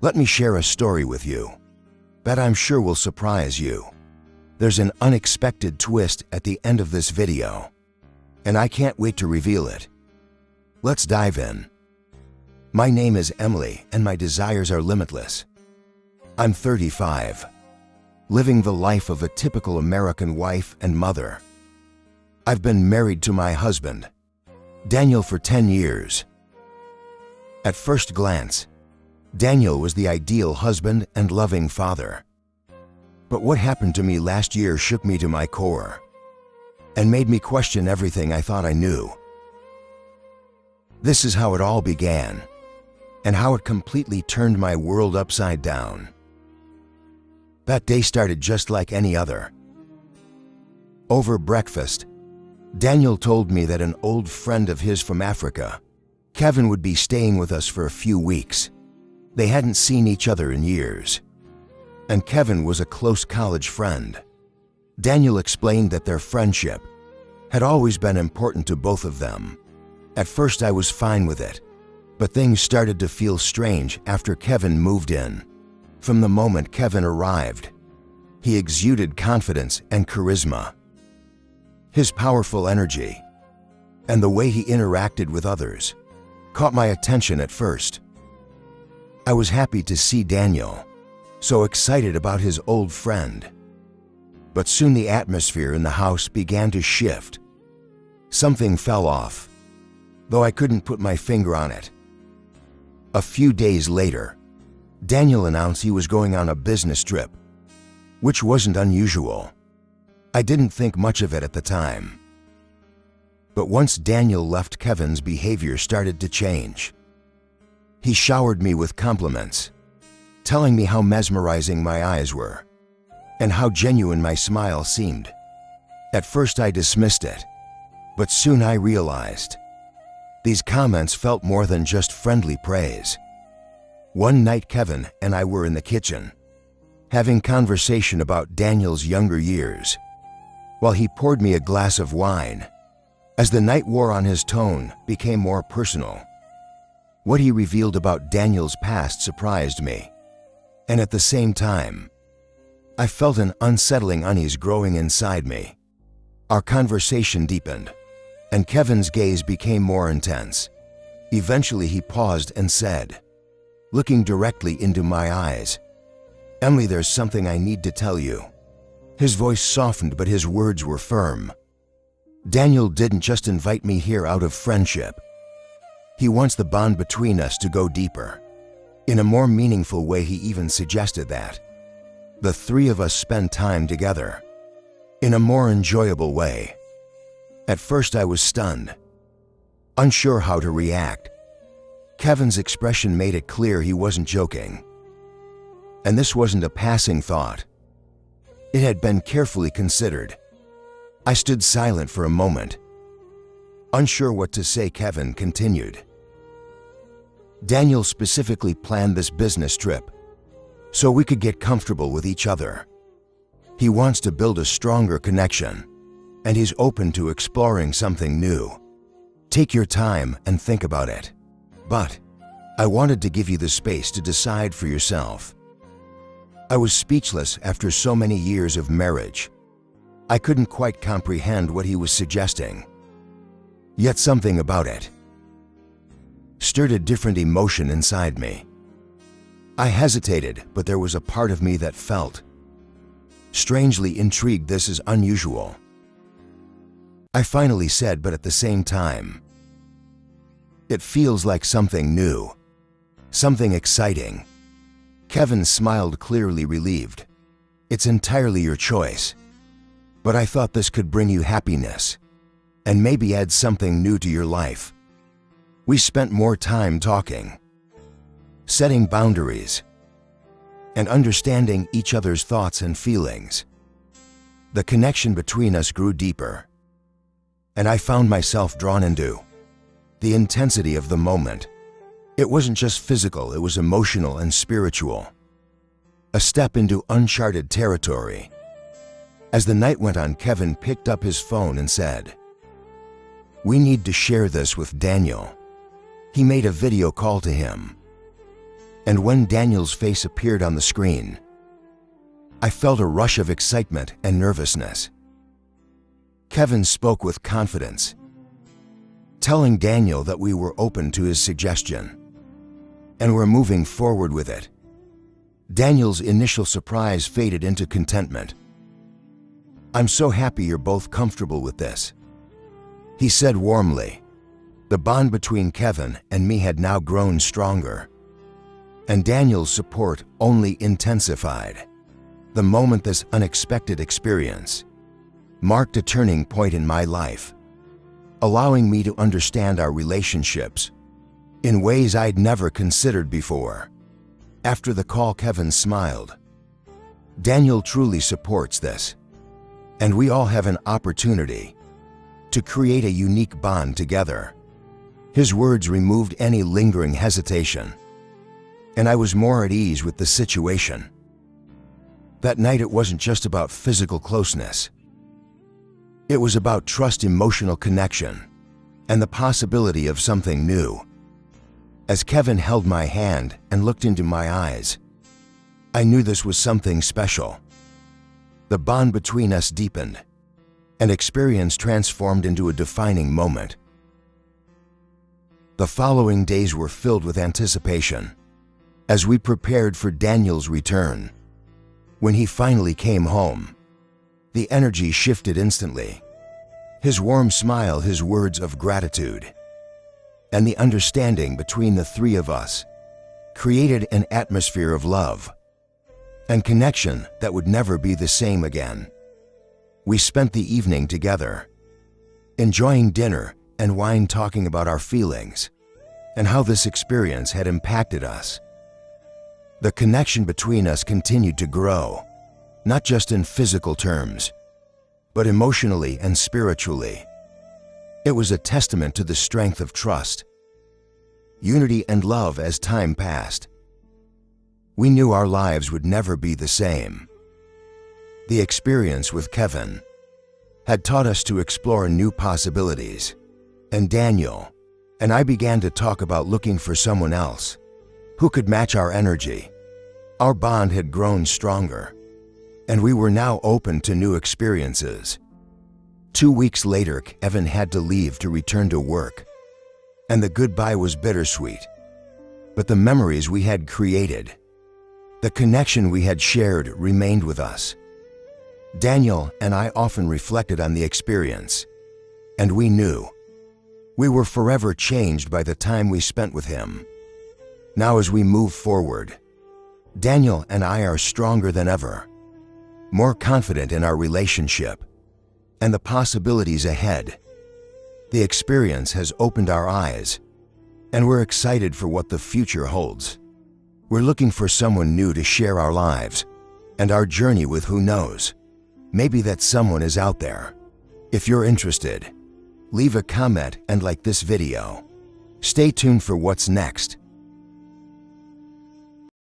Let me share a story with you that I'm sure will surprise you. There's an unexpected twist at the end of this video, and I can't wait to reveal it. Let's dive in. My name is Emily, and my desires are limitless. I'm 35, living the life of a typical American wife and mother. I've been married to my husband, Daniel, for 10 years. At first glance, Daniel was the ideal husband and loving father. But what happened to me last year shook me to my core and made me question everything I thought I knew. This is how it all began, and how it completely turned my world upside down. That day started just like any other. Over breakfast, Daniel told me that an old friend of his from Africa, Kevin, would be staying with us for a few weeks. They hadn't seen each other in years, and Kevin was a close college friend. Daniel explained that their friendship had always been important to both of them. At first I was fine with it, but things started to feel strange after Kevin moved in. From the moment Kevin arrived, he exuded confidence and charisma. His powerful energy and the way he interacted with others caught my attention at first. I was happy to see Daniel, so excited about his old friend. But soon the atmosphere in the house began to shift. Something fell off, though I couldn't put my finger on it. A few days later, Daniel announced he was going on a business trip, which wasn't unusual. I didn't think much of it at the time. But once Daniel left, Kevin's behavior started to change. He showered me with compliments, telling me how mesmerizing my eyes were and how genuine my smile seemed. At first I dismissed it, but soon I realized these comments felt more than just friendly praise. One night Kevin and I were in the kitchen, having conversation about Daniel's younger years, while he poured me a glass of wine. As the night wore on, his tone became more personal. What he revealed about Daniel's past surprised me, and at the same time, I felt an unsettling unease growing inside me. Our conversation deepened, and Kevin's gaze became more intense. Eventually he paused and said, looking directly into my eyes, "Emily, there's something I need to tell you." His voice softened, but his words were firm. Daniel didn't just invite me here out of friendship. He wants the bond between us to go deeper. In a more meaningful way, he even suggested that the three of us spend time together in a more enjoyable way. At first I was stunned, unsure how to react. Kevin's expression made it clear he wasn't joking. And this wasn't a passing thought. It had been carefully considered. I stood silent for a moment, unsure what to say. Kevin continued, "Daniel specifically planned this business trip so we could get comfortable with each other. He wants to build a stronger connection, and he's open to exploring something new. Take your time and think about it. But I wanted to give you the space to decide for yourself." I was speechless. After so many years of marriage, I couldn't quite comprehend what he was suggesting. Yet something about it stirred a different emotion inside me. I hesitated, but there was a part of me that felt strangely intrigued. "This is unusual," I finally said, "but at the same time, it feels like something new, something exciting." Kevin smiled, clearly relieved. "It's entirely your choice, but I thought this could bring you happiness and maybe add something new to your life." We spent more time talking, setting boundaries, and understanding each other's thoughts and feelings. The connection between us grew deeper, and I found myself drawn into the intensity of the moment. It wasn't just physical, it was emotional and spiritual. A step into uncharted territory. As the night went on, Kevin picked up his phone and said, "We need to share this with Daniel." He made a video call to him, And when Daniel's face appeared on the screen, I felt a rush of excitement and nervousness. Kevin spoke with confidence, telling Daniel that we were open to his suggestion and were moving forward with it. Daniel's initial surprise faded into contentment. "I'm so happy you're both comfortable with this," he said warmly. The bond between Kevin and me had now grown stronger, and Daniel's support only intensified. The moment this unexpected experience marked a turning point in my life, allowing me to understand our relationships in ways I'd never considered before. After the call, Kevin smiled. "Daniel truly supports this, and we all have an opportunity to create a unique bond together." His words removed any lingering hesitation, and I was more at ease with the situation. That night, it wasn't just about physical closeness. It was about trust, emotional connection, and the possibility of something new. As Kevin held my hand and looked into my eyes, I knew this was something special. The bond between us deepened, and experience transformed into a defining moment. The following days were filled with anticipation as we prepared for Daniel's return. When he finally came home, the energy shifted instantly. His warm smile, his words of gratitude, and the understanding between the three of us created an atmosphere of love and connection that would never be the same again. We spent the evening together, enjoying dinner and wine, talking about our feelings and how this experience had impacted us. The connection between us continued to grow, not just in physical terms, but emotionally and spiritually. It was a testament to the strength of trust, unity, and love. As time passed, we knew our lives would never be the same. The experience with Kevin had taught us to explore new possibilities, and Daniel and I began to talk about looking for someone else who could match our energy. Our bond had grown stronger, and we were now open to new experiences. 2 weeks later, Kevin had to leave to return to work, and the goodbye was bittersweet. But the memories we had created, the connection we had shared, remained with us. Daniel and I often reflected on the experience, and we knew we were forever changed by the time we spent with him. Now, as we move forward, Daniel and I are stronger than ever, more confident in our relationship and the possibilities ahead. The experience has opened our eyes, and we're excited for what the future holds. We're looking for someone new to share our lives and our journey with. Who knows? Maybe that someone is out there. If you're interested, leave a comment and like this video. Stay tuned for what's next.